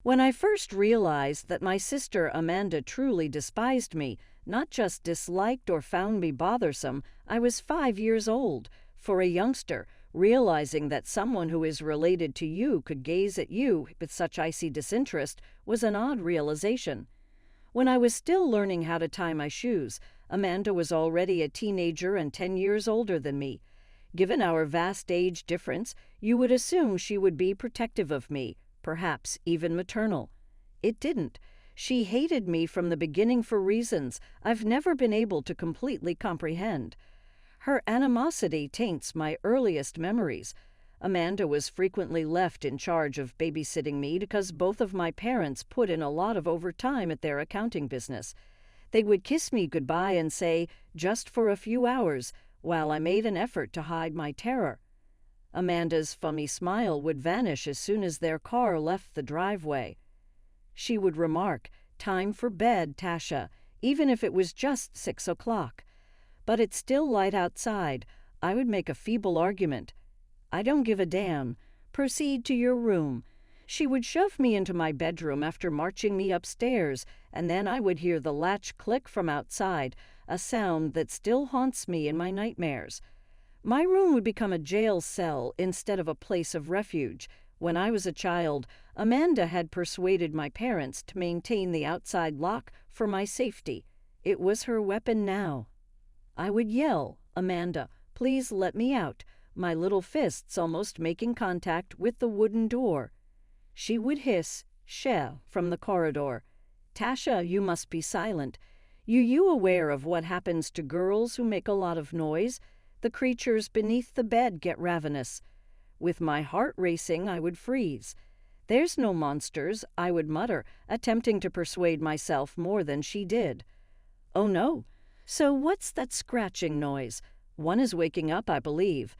When I first realized that my sister Amanda truly despised me, not just disliked or found me bothersome, I was 5 years old. For a youngster, realizing that someone who is related to you could gaze at you with such icy disinterest was an odd realization. When I was still learning how to tie my shoes, Amanda was already a teenager and 10 years older than me. Given our vast age difference, you would assume she would be protective of me, perhaps even maternal. It didn't. She hated me from the beginning for reasons I've never been able to completely comprehend. Her animosity taints my earliest memories. Amanda was frequently left in charge of babysitting me because both of my parents put in a lot of overtime at their accounting business. They would kiss me goodbye and say, "just for a few hours," while I made an effort to hide my terror. Amanda's funny smile would vanish as soon as their car left the driveway. She would remark, "Time for bed, Tasha," even if it was just 6 o'clock. But it's still light outside. I would make a feeble argument. "I don't give a damn. Proceed to your room." She would shove me into my bedroom after marching me upstairs, and then I would hear the latch click from outside, a sound that still haunts me in my nightmares. My room would become a jail cell instead of a place of refuge. When I was a child, Amanda had persuaded my parents to maintain the outside lock for my safety. It was her weapon now. I would yell, "Amanda, please let me out," my little fists almost making contact with the wooden door. She would hiss, "Sheh," from the corridor. "Tasha, you must be silent. You aware of what happens to girls who make a lot of noise? The creatures beneath the bed get ravenous." With my heart racing, I would freeze. "There's no monsters," I would mutter, attempting to persuade myself more than she did. "Oh no. So what's that scratching noise? One is waking up, I believe."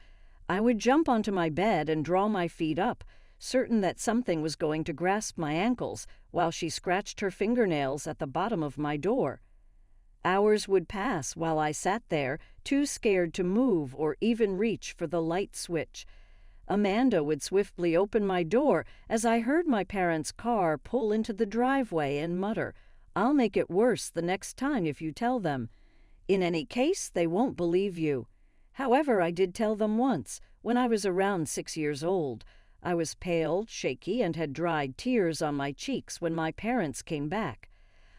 I would jump onto my bed and draw my feet up, certain that something was going to grasp my ankles, while she scratched her fingernails at the bottom of my door. Hours would pass while I sat there, too scared to move or even reach for the light switch. Amanda would swiftly open my door as I heard my parents' car pull into the driveway and mutter, "I'll make it worse the next time if you tell them. In any case, they won't believe you." However, I did tell them once, when I was around 6 years old. I was pale, shaky, and had dried tears on my cheeks when my parents came back.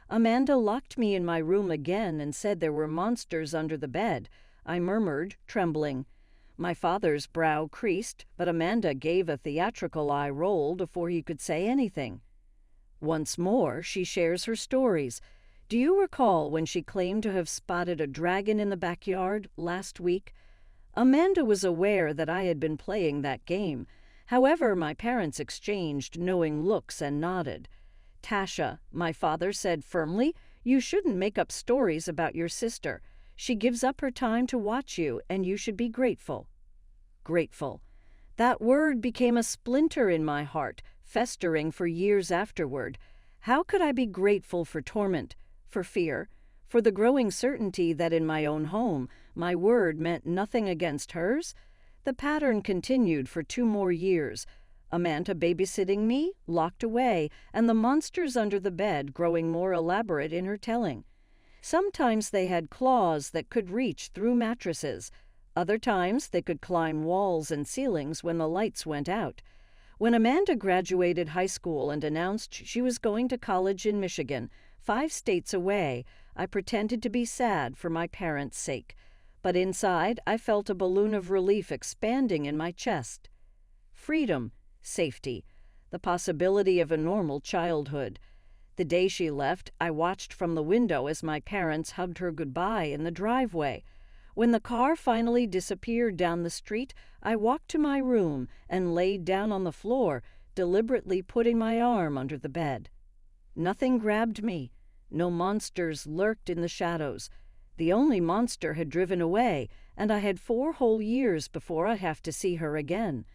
Amanda locked me in my room again and said there were monsters under the bed. I murmured, trembling. My father's brow creased, but Amanda gave a theatrical eye roll before he could say anything. Once more, she shares her stories. "Do you recall when she claimed to have spotted a dragon in the backyard last week?" Amanda was aware that I had been playing that game. However, my parents exchanged knowing looks and nodded. "Tasha," my father said firmly, "you shouldn't make up stories about your sister. She gives up her time to watch you, and you should be grateful." Grateful. That word became a splinter in my heart, festering for years afterward. How could I be grateful for torment, for fear, for the growing certainty that in my own home, my word meant nothing against hers? The pattern continued for 2 more years. Amanda babysitting me, locked away, and the monsters under the bed growing more elaborate in her telling. Sometimes they had claws that could reach through mattresses. Other times they could climb walls and ceilings when the lights went out. When Amanda graduated high school and announced she was going to college in Michigan, 5 states away, I pretended to be sad for my parents' sake. But inside, I felt a balloon of relief expanding in my chest. Freedom. Safety, the possibility of a normal childhood. The day she left, I watched from the window as my parents hugged her goodbye in the driveway. When the car finally disappeared down the street, I walked to my room and laid down on the floor, deliberately putting my arm under the bed. Nothing grabbed me. No monsters lurked in the shadows. The only monster had driven away, and I had 4 whole years before I'd have to see her again.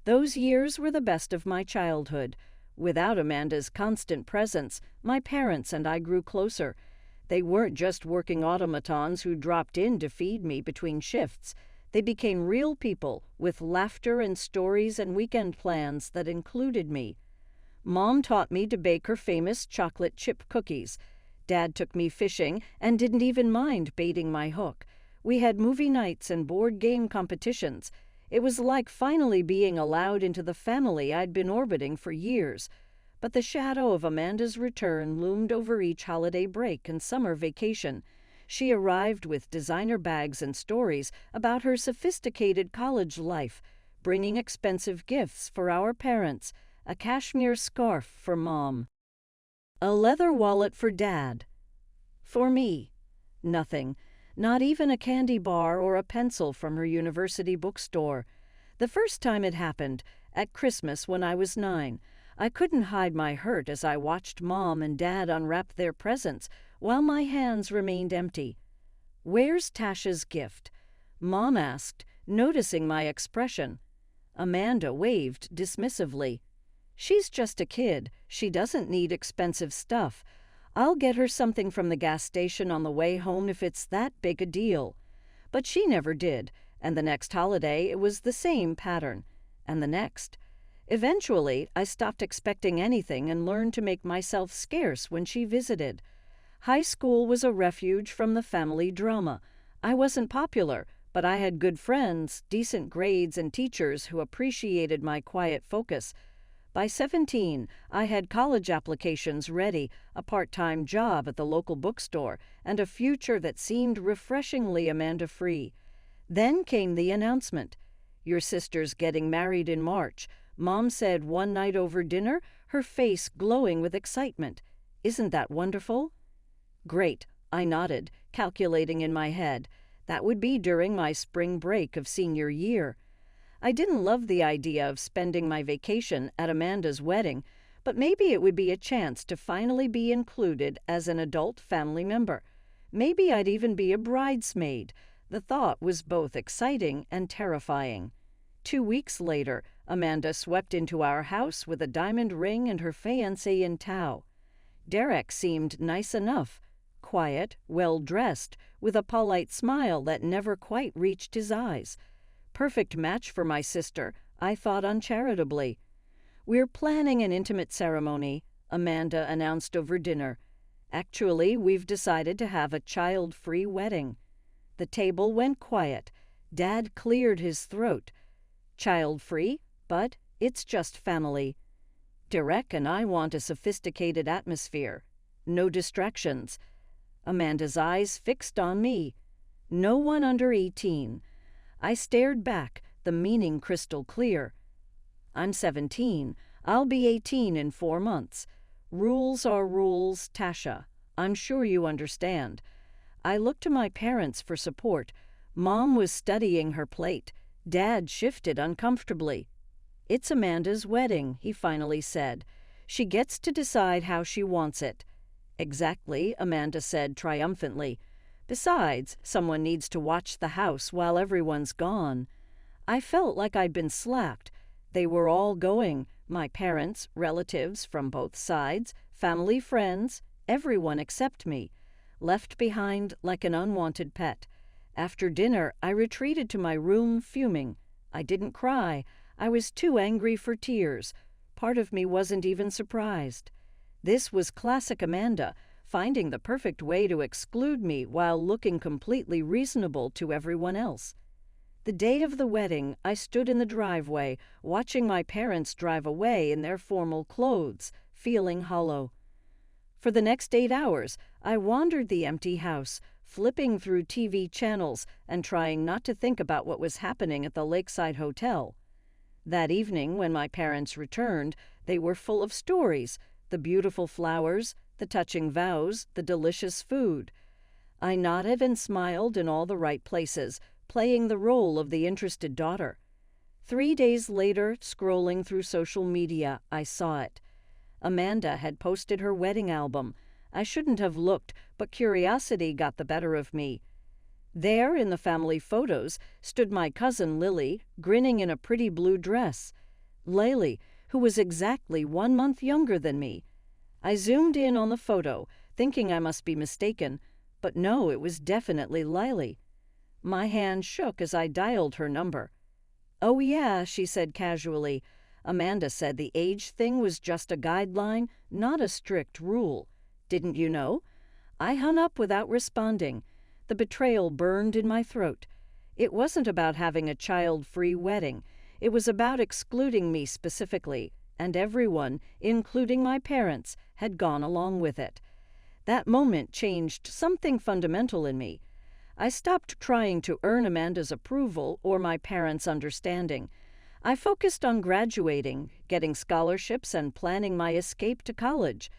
Those years were the best of my childhood. Without Amanda's constant presence, my parents and I grew closer. They weren't just working automatons who dropped in to feed me between shifts. They became real people with laughter and stories and weekend plans that included me. Mom taught me to bake her famous chocolate chip cookies. Dad took me fishing and didn't even mind baiting my hook. We had movie nights and board game competitions. It was like finally being allowed into the family I'd been orbiting for years. But the shadow of Amanda's return loomed over each holiday break and summer vacation. She arrived with designer bags and stories about her sophisticated college life, bringing expensive gifts for our parents, a cashmere scarf for Mom, a leather wallet for Dad. For me, nothing. Not even a candy bar or a pencil from her university bookstore. The first time it happened, at Christmas when I was 9, I couldn't hide my hurt as I watched Mom and Dad unwrap their presents while my hands remained empty. "Where's Tasha's gift?" Mom asked, noticing my expression. Amanda waved dismissively. "She's just a kid. She doesn't need expensive stuff. I'll get her something from the gas station on the way home if it's that big a deal." But she never did, and the next holiday it was the same pattern, and the next. Eventually, I stopped expecting anything and learned to make myself scarce when she visited. High school was a refuge from the family drama. I wasn't popular, but I had good friends, decent grades, and teachers who appreciated my quiet focus. By 17, I had college applications ready, a part-time job at the local bookstore, and a future that seemed refreshingly Amanda-free. Then came the announcement. "Your sister's getting married in March," Mom said one night over dinner, her face glowing with excitement. "Isn't that wonderful?" "Great," I nodded, calculating in my head. That would be during my spring break of senior year. I didn't love the idea of spending my vacation at Amanda's wedding, but maybe it would be a chance to finally be included as an adult family member. Maybe I'd even be a bridesmaid. The thought was both exciting and terrifying. 2 weeks later, Amanda swept into our house with a diamond ring and her fiancé in tow. Derek seemed nice enough, quiet, well-dressed, with a polite smile that never quite reached his eyes. Perfect match for my sister, I thought uncharitably. "We're planning an intimate ceremony," Amanda announced over dinner. "Actually, we've decided to have a child-free wedding." The table went quiet. Dad cleared his throat. "Child-free, but it's just family. Derek and I want a sophisticated atmosphere. No distractions." Amanda's eyes fixed on me. "No one under 18. I stared back, the meaning crystal clear. "I'm 17. I'll be 18 in 4 months. Rules are rules, Tasha. I'm sure you understand." I looked to my parents for support. Mom was studying her plate. Dad shifted uncomfortably. "It's Amanda's wedding," he finally said. "She gets to decide how she wants it." "Exactly," Amanda said triumphantly. "Besides, someone needs to watch the house while everyone's gone." I felt like I'd been slapped. They were all going, my parents, relatives from both sides, family, friends, everyone except me, left behind like an unwanted pet. After dinner, I retreated to my room fuming. I didn't cry. I was too angry for tears. Part of me wasn't even surprised. This was classic Amanda, finding the perfect way to exclude me while looking completely reasonable to everyone else. The day of the wedding, I stood in the driveway, watching my parents drive away in their formal clothes, feeling hollow. For the next 8 hours, I wandered the empty house, flipping through TV channels and trying not to think about what was happening at the Lakeside Hotel. That evening, when my parents returned, they were full of stories, the beautiful flowers, the touching vows, the delicious food. I nodded and smiled in all the right places, playing the role of the interested daughter. 3 days later, scrolling through social media, I saw it. Amanda had posted her wedding album. I shouldn't have looked, but curiosity got the better of me. There, in the family photos, stood my cousin Lily, grinning in a pretty blue dress. Laylee, who was exactly 1 month younger than me. I zoomed in on the photo, thinking I must be mistaken, but no, it was definitely Lily. My hand shook as I dialed her number. "Oh yeah," she said casually. Amanda said the age thing was just a guideline, not a strict rule. Didn't you know? I hung up without responding. The betrayal burned in my throat. It wasn't about having a child-free wedding. It was about excluding me specifically, and everyone, including my parents, had gone along with it. That moment changed something fundamental in me. I stopped trying to earn Amanda's approval or my parents' understanding. I focused on graduating, getting scholarships, and planning my escape to college.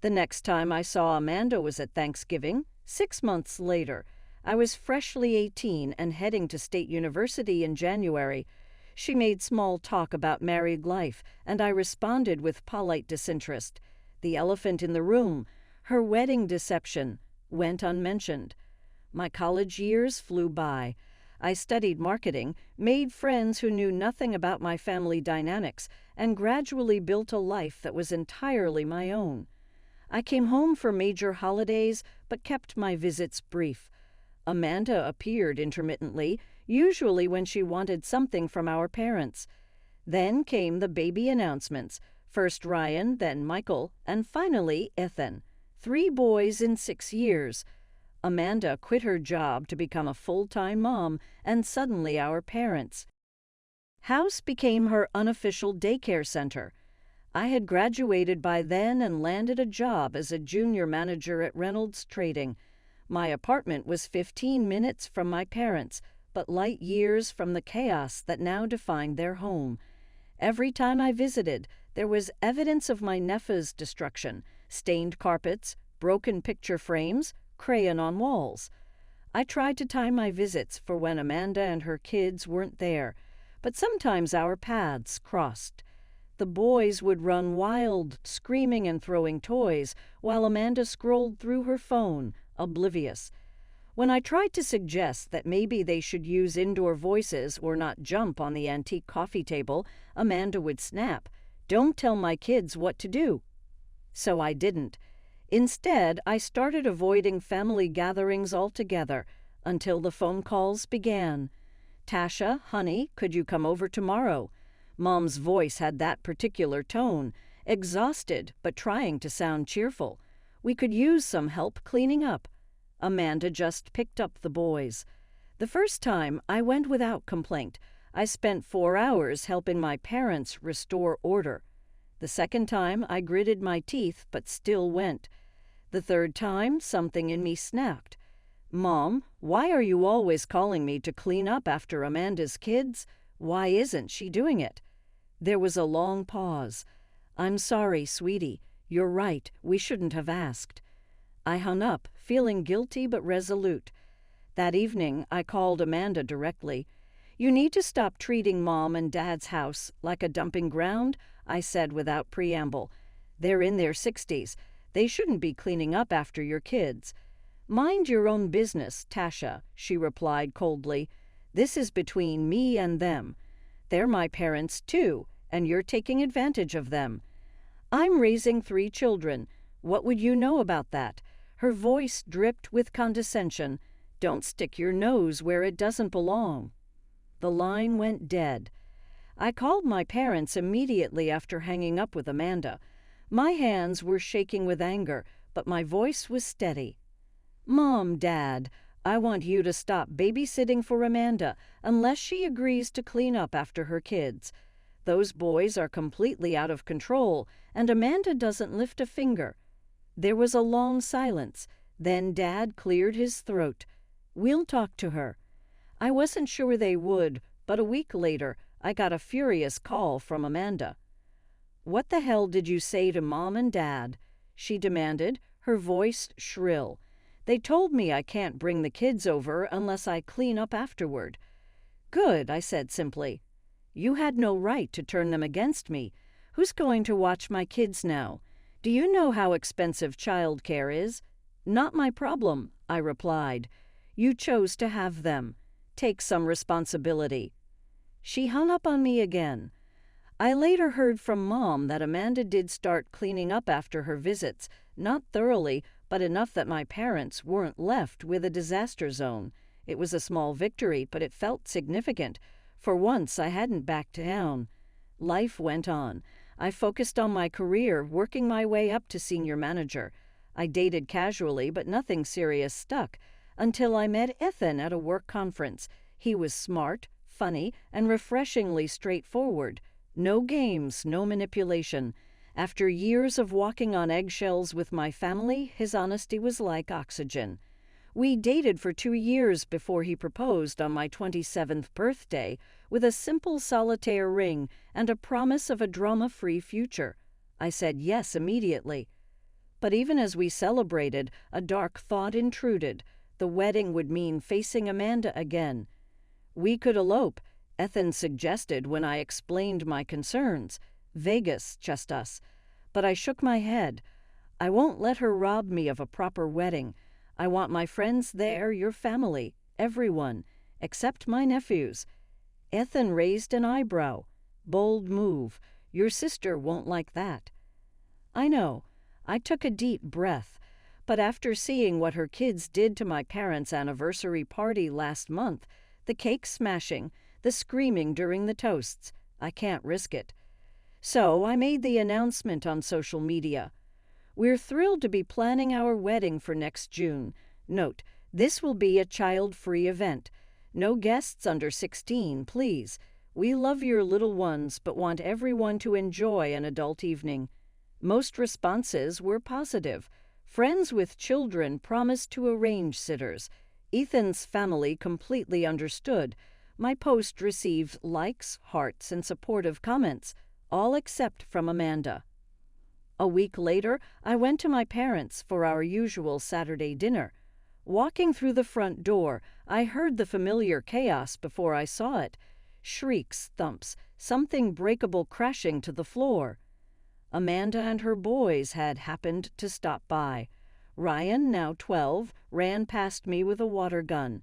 The next time I saw Amanda was at Thanksgiving, 6 months later. I was freshly 18 and heading to State University in January. She made small talk about married life, and I responded with polite disinterest. The elephant in the room, her wedding deception, went unmentioned. My college years flew by. I studied marketing, made friends who knew nothing about my family dynamics, and gradually built a life that was entirely my own. I came home for major holidays, but kept my visits brief. Amanda appeared intermittently, usually when she wanted something from our parents. Then came the baby announcements, first Ryan, then Michael, and finally Ethan. 3 boys in 6 years. Amanda quit her job to become a full-time mom, and suddenly our parents' house became her unofficial daycare center. I had graduated by then and landed a job as a junior manager at Reynolds Trading. My apartment was 15 minutes from my parents, but light years from the chaos that now defined their home. Every time I visited, there was evidence of my nephew's destruction: stained carpets, broken picture frames, crayon on walls. I tried to time my visits for when Amanda and her kids weren't there, but sometimes our paths crossed. The boys would run wild, screaming and throwing toys, while Amanda scrolled through her phone, oblivious. When I tried to suggest that maybe they should use indoor voices or not jump on the antique coffee table, Amanda would snap, "Don't tell my kids what to do." So I didn't. Instead, I started avoiding family gatherings altogether until the phone calls began. "Tasha, honey, could you come over tomorrow?" Mom's voice had that particular tone, exhausted but trying to sound cheerful. "We could use some help cleaning up." Amanda just picked up the boys. The first time, I went without complaint. I spent 4 hours helping my parents restore order. The second time, I gritted my teeth but still went. The third time, something in me snapped. "Mom, why are you always calling me to clean up after Amanda's kids? Why isn't she doing it?" There was a long pause. "I'm sorry, sweetie. You're right. We shouldn't have asked." I hung up, feeling guilty but resolute. That evening, I called Amanda directly. "You need to stop treating Mom and Dad's house like a dumping ground," I said without preamble. "They're in their 60s. They shouldn't be cleaning up after your kids." "Mind your own business, Tasha," she replied coldly. "This is between me and them. They're my parents, too, and you're taking advantage of them. I'm raising 3 children. What would you know about that?" Her voice dripped with condescension. "Don't stick your nose where it doesn't belong." The line went dead. I called my parents immediately after hanging up with Amanda. My hands were shaking with anger, but my voice was steady. "Mom, Dad, I want you to stop babysitting for Amanda unless she agrees to clean up after her kids. Those boys are completely out of control, and Amanda doesn't lift a finger." There was a long silence. Then Dad cleared his throat. "We'll talk to her." I wasn't sure they would, but a week later, I got a furious call from Amanda. "What the hell did you say to Mom and Dad?" she demanded, her voice shrill. "They told me I can't bring the kids over unless I clean up afterward." "Good," I said simply. "You had no right to turn them against me. Who's going to watch my kids now? Do you know how expensive childcare is?" "Not my problem," I replied. "You chose to have them. Take some responsibility." She hung up on me again. I later heard from Mom that Amanda did start cleaning up after her visits, not thoroughly, but enough that my parents weren't left with a disaster zone. It was a small victory, but it felt significant. For once, I hadn't backed down. Life went on. I focused on my career, working my way up to senior manager. I dated casually, but nothing serious stuck, until I met Ethan at a work conference. He was smart, funny, and refreshingly straightforward. No games, no manipulation. After years of walking on eggshells with my family, his honesty was like oxygen. We dated for 2 years before he proposed on my 27th birthday with a simple solitaire ring and a promise of a drama-free future. I said yes immediately. But even as we celebrated, a dark thought intruded. The wedding would mean facing Amanda again. We could elope, Ethan suggested when I explained my concerns. Vegas, just us. But I shook my head. I won't let her rob me of a proper wedding. I want my friends there, your family, everyone, except my nephews. Ethan raised an eyebrow. Bold move. Your sister won't like that. I know. I took a deep breath. But after seeing what her kids did to my parents' anniversary party last month, the cake smashing, the screaming during the toasts, I can't risk it. So I made the announcement on social media. We're thrilled to be planning our wedding for next June. Note, this will be a child-free event. No guests under 16, please. We love your little ones, but want everyone to enjoy an adult evening. Most responses were positive. Friends with children promised to arrange sitters. Ethan's family completely understood. My post received likes, hearts, and supportive comments, all except from Amanda. A week later, I went to my parents for our usual Saturday dinner. Walking through the front door, I heard the familiar chaos before I saw it. Shrieks, thumps, something breakable crashing to the floor. Amanda and her boys had happened to stop by. Ryan, now 12, ran past me with a water gun.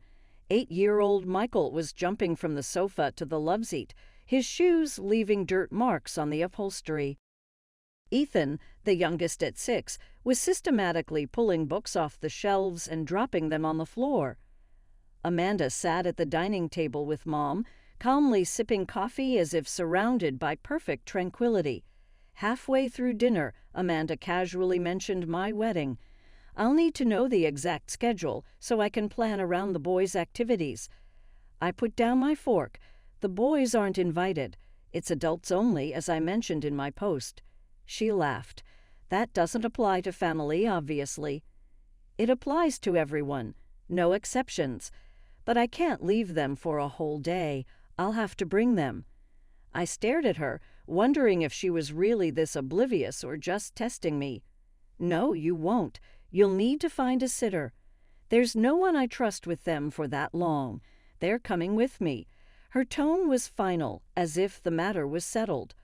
8-year-old Michael was jumping from the sofa to the loveseat, his shoes leaving dirt marks on the upholstery. Ethan, the youngest at 6, was systematically pulling books off the shelves and dropping them on the floor. Amanda sat at the dining table with Mom, calmly sipping coffee as if surrounded by perfect tranquility. Halfway through dinner, Amanda casually mentioned my wedding. I'll need to know the exact schedule so I can plan around the boys' activities. I put down my fork. The boys aren't invited. It's adults only, as I mentioned in my post. She laughed. That doesn't apply to family, obviously. It applies to everyone. No exceptions. But I can't leave them for a whole day. I'll have to bring them. I stared at her, wondering if she was really this oblivious or just testing me. No, you won't. You'll need to find a sitter. There's no one I trust with them for that long. They're coming with me. Her tone was final, as if the matter was settled.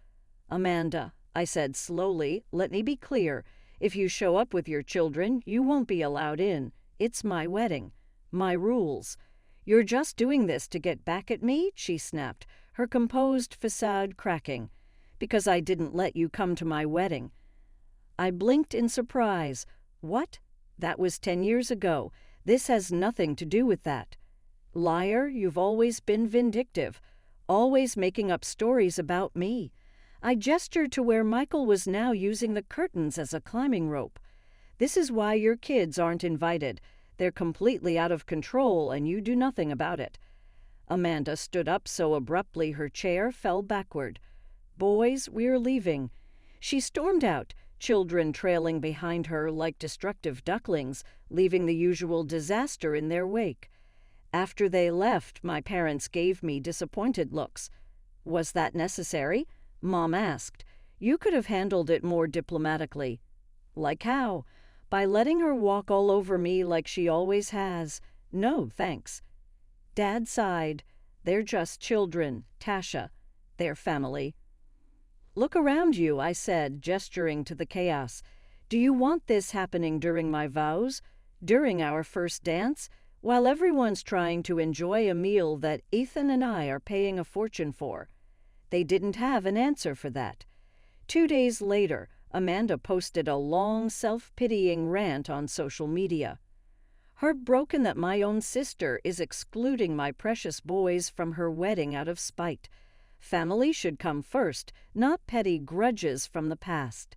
Amanda, I said slowly, let me be clear. If you show up with your children, you won't be allowed in. It's my wedding. My rules. You're just doing this to get back at me? She snapped, her composed facade cracking. Because I didn't let you come to my wedding. I blinked in surprise. What? That was 10 years ago. This has nothing to do with that. Liar, you've always been vindictive, always making up stories about me. I gestured to where Michael was now using the curtains as a climbing rope. This is why your kids aren't invited. They're completely out of control and you do nothing about it. Amanda stood up so abruptly her chair fell backward. Boys, we're leaving. She stormed out, children trailing behind her like destructive ducklings, leaving the usual disaster in their wake. After they left, my parents gave me disappointed looks. Was that necessary? Mom asked. You could have handled it more diplomatically. Like how? By letting her walk all over me like she always has. No, thanks. Dad sighed. They're just children, Tasha. They're family. Look around you, I said, gesturing to the chaos. Do you want this happening during my vows? During our first dance? While everyone's trying to enjoy a meal that Ethan and I are paying a fortune for? They didn't have an answer for that. 2 days later, Amanda posted a long, self-pitying rant on social media. Heartbroken that my own sister is excluding my precious boys from her wedding out of spite. Family should come first, not petty grudges from the past.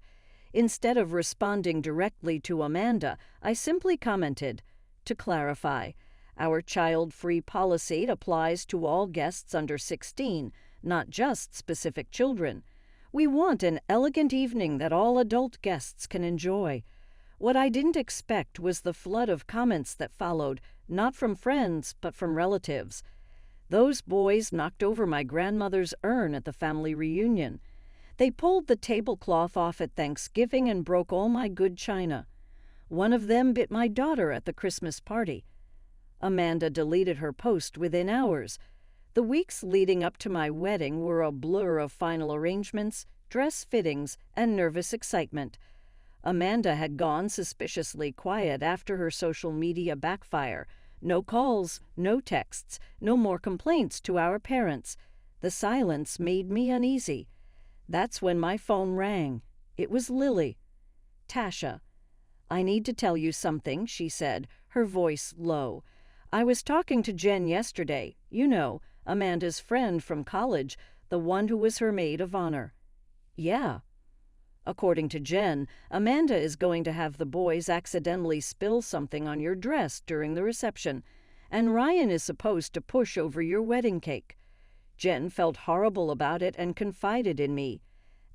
Instead of responding directly to Amanda, I simply commented, "To clarify, our child-free policy applies to all guests under 16, not just specific children. We want an elegant evening that all adult guests can enjoy." What I didn't expect was the flood of comments that followed, not from friends, but from relatives. Those boys knocked over my grandmother's urn at the family reunion. They pulled the tablecloth off at Thanksgiving and broke all my good china. One of them bit my daughter at the Christmas party. Amanda deleted her post within hours. The weeks leading up to my wedding were a blur of final arrangements, dress fittings, and nervous excitement. Amanda had gone suspiciously quiet after her social media backfire. No calls, no texts, no more complaints to our parents. The silence made me uneasy. That's when my phone rang. It was Lily. "Tasha, I need to tell you something," she said, her voice low. "I was talking to Jen yesterday. You know, Amanda's friend from college, the one who was her maid of honor." "Yeah." "According to Jen, Amanda is going to have the boys accidentally spill something on your dress during the reception, and Ryan is supposed to push over your wedding cake. Jen felt horrible about it and confided in me.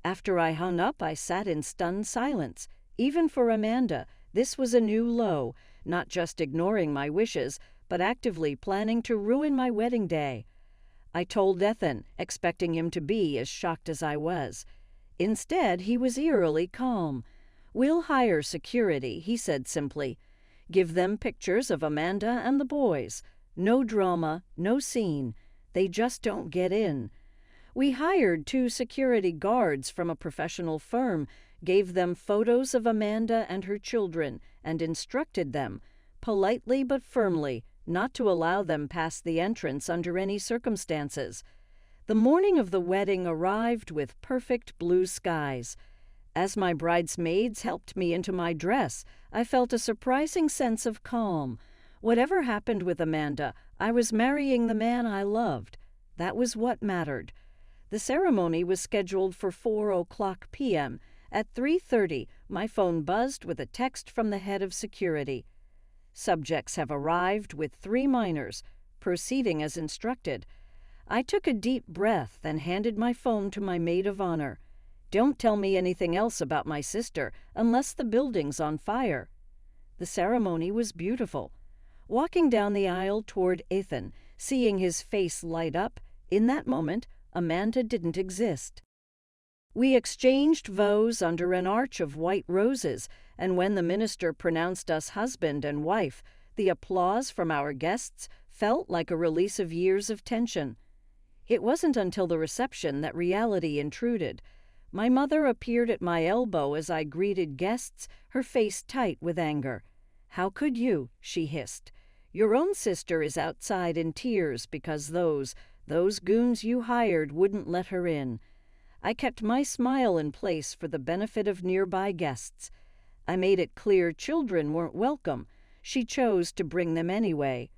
After I hung up, I sat in stunned silence. Even for Amanda, this was a new low, not just ignoring my wishes, but actively planning to ruin my wedding day. I told Ethan, expecting him to be as shocked as I was. Instead, he was eerily calm. "We'll hire security," he said simply. "Give them pictures of Amanda and the boys. No drama, no scene. They just don't get in." We hired 2 security guards from a professional firm, gave them photos of Amanda and her children, and instructed them, politely but firmly, not to allow them past the entrance under any circumstances. The morning of the wedding arrived with perfect blue skies. As my bridesmaids helped me into my dress, I felt a surprising sense of calm. Whatever happened with Amanda, I was marrying the man I loved. That was what mattered. The ceremony was scheduled for 4:00 p.m. At 3:30, my phone buzzed with a text from the head of security. "Subjects have arrived with 3 minors, proceeding as instructed." I took a deep breath and handed my phone to my maid of honor. "Don't tell me anything else about my sister unless the building's on fire." The ceremony was beautiful. Walking down the aisle toward Ethan, seeing his face light up, in that moment, Amanda didn't exist. We exchanged vows under an arch of white roses, and when the minister pronounced us husband and wife, the applause from our guests felt like a release of years of tension. It wasn't until the reception that reality intruded. My mother appeared at my elbow as I greeted guests, her face tight with anger. "How could you?" she hissed. "Your own sister is outside in tears because those goons you hired wouldn't let her in." I kept my smile in place for the benefit of nearby guests. I made it clear children weren't welcome. She chose to bring them anyway.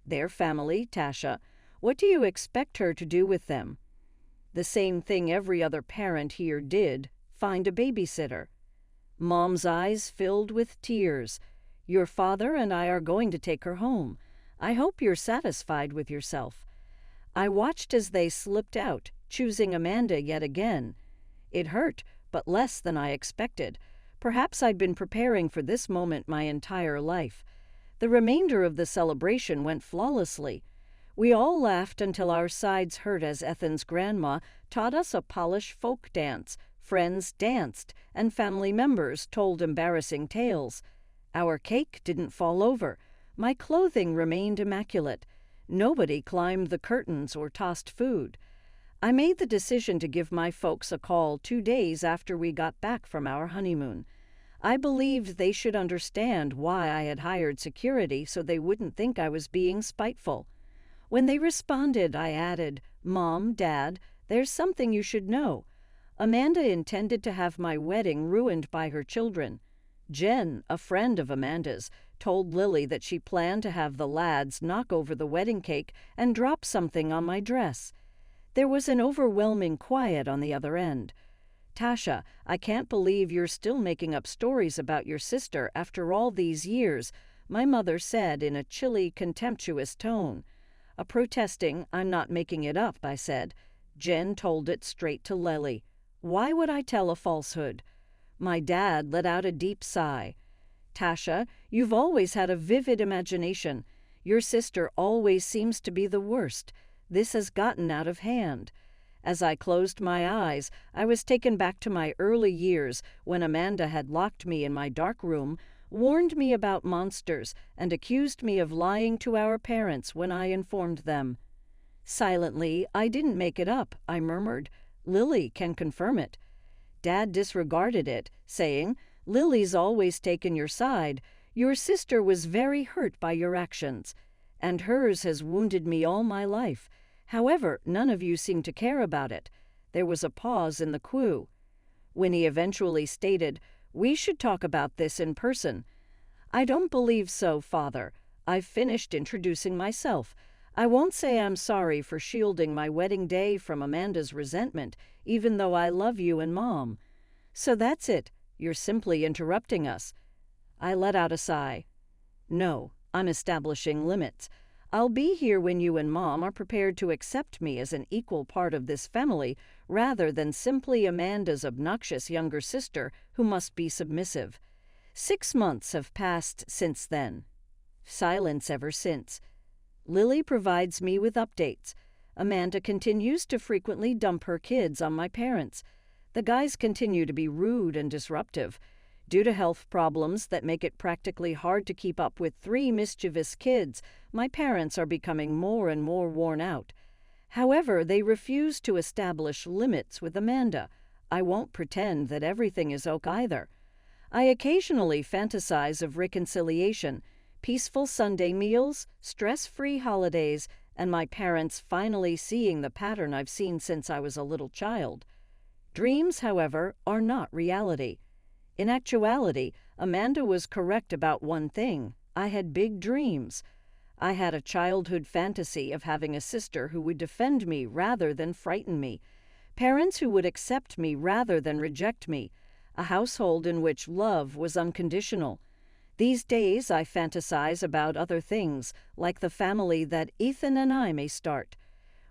"Their family, Tasha. What do you expect her to do with them?" "The same thing every other parent here did, find a babysitter." Mom's eyes filled with tears. "Your father and I are going to take her home. I hope you're satisfied with yourself." I watched as they slipped out, choosing Amanda yet again. It hurt, but less than I expected. Perhaps I'd been preparing for this moment my entire life. The remainder of the celebration went flawlessly. We all laughed until our sides hurt as Ethan's grandma taught us a Polish folk dance, friends danced, and family members told embarrassing tales. Our cake didn't fall over. My clothing remained immaculate. Nobody climbed the curtains or tossed food. I made the decision to give my folks a call 2 days after we got back from our honeymoon. I believed they should understand why I had hired security so they wouldn't think I was being spiteful. When they responded, I added, "Mom, Dad, there's something you should know. Amanda intended to have my wedding ruined by her children. Jen, a friend of Amanda's, told Lily that she planned to have the lads knock over the wedding cake and drop something on my dress. There was an overwhelming quiet on the other end. "Tasha, I can't believe you're still making up stories about your sister after all these years," my mother said in a chilly, contemptuous tone. Protesting, "I'm not making it up," I said. Jen told it straight to Lily. Why would I tell a falsehood? My dad let out a deep sigh. "Tasha, you've always had a vivid imagination. Your sister always seems to be the worst. This has gotten out of hand." As I closed my eyes, I was taken back to my early years when Amanda had locked me in my dark room, warned me about monsters, and accused me of lying to our parents when I informed them. Silently, "I didn't make it up," I murmured. "Lily can confirm it." Dad disregarded it, saying, "Lily's always taken your side. Your sister was very hurt by your actions, and hers has wounded me all my life. However, none of you seem to care about it." There was a pause in the queue. When he eventually stated, "We should talk about this in person." "I don't believe so, Father. I've finished introducing myself. I won't say I'm sorry for shielding my wedding day from Amanda's resentment, even though I love you and Mom." "So that's it. You're simply interrupting us." I let out a sigh. "No, I'm establishing limits. I'll be here when you and Mom are prepared to accept me as an equal part of this family, rather than simply Amanda's obnoxious younger sister who must be submissive." 6 months have passed since then. Silence ever since. Lily provides me with updates. Amanda continues to frequently dump her kids on my parents. The guys continue to be rude and disruptive. Due to health problems that make it practically hard to keep up with 3 mischievous kids, my parents are becoming more and more worn out. However, they refuse to establish limits with Amanda. I won't pretend that everything is okay either. I occasionally fantasize of reconciliation, peaceful Sunday meals, stress-free holidays, and my parents finally seeing the pattern I've seen since I was a little child. Dreams, however, are not reality. In actuality, Amanda was correct about one thing. I had big dreams. I had a childhood fantasy of having a sister who would defend me rather than frighten me, parents who would accept me rather than reject me, a household in which love was unconditional. These days I fantasize about other things, like the family that Ethan and I may start,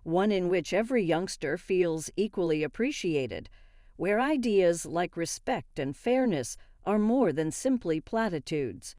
one in which every youngster feels equally appreciated, where ideas like respect and fairness are more than simply platitudes.